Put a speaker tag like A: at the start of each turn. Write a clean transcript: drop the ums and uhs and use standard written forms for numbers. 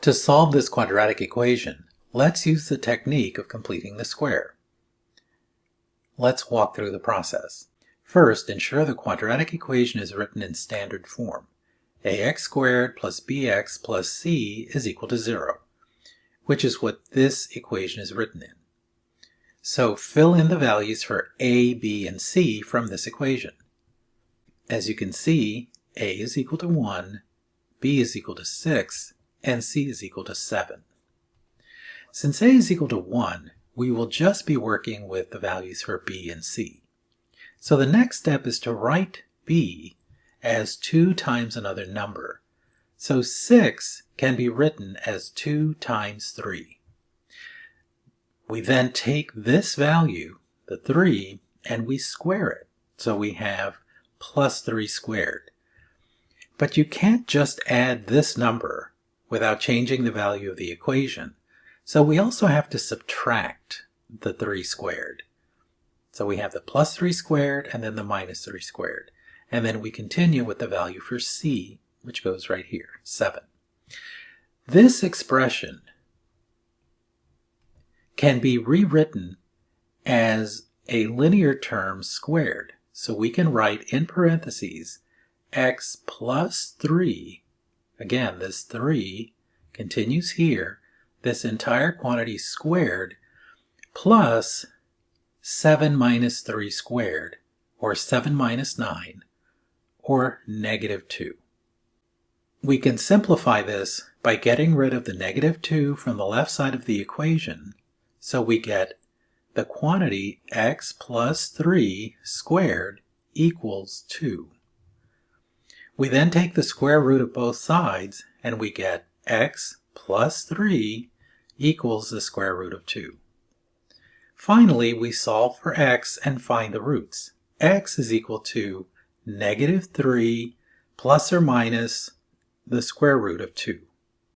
A: To solve this quadratic equation, let's use the technique of completing the square. Let's walk through the process. First, ensure the quadratic equation is written in standard form. ax squared plus bx plus c is equal to 0, which is what this equation is written in. So fill in the values for a, b, and c from this equation. As you can see, a is equal to 1, b is equal to 6, and c is equal to 7. Since a is equal to 1, we will just be working with the values for b and c. So the next step is to write b as 2 times another number. So 6 can be written as 2 times 3. We then take this value, the 3, and we square it. So we have plus 3 squared. But you can't just add this number without changing the value of the equation. So we also have to subtract the 3 squared. So we have the plus 3 squared and then the minus 3 squared. And then we continue with the value for c, which goes right here, 7. This expression can be rewritten as a linear term squared. So we can write in parentheses x plus 3, again this 3 continues here, this entire quantity squared, plus 7 minus 3 squared, or 7 minus 9, or negative 2. We can simplify this by getting rid of the negative 2 from the left side of the equation, so we get the quantity x plus 3 squared equals 2. We then take the square root of both sides and we get x plus 3 equals the square root of 2. Finally, we solve for x and find the roots. X is equal to negative 3 plus or minus the square root of 2.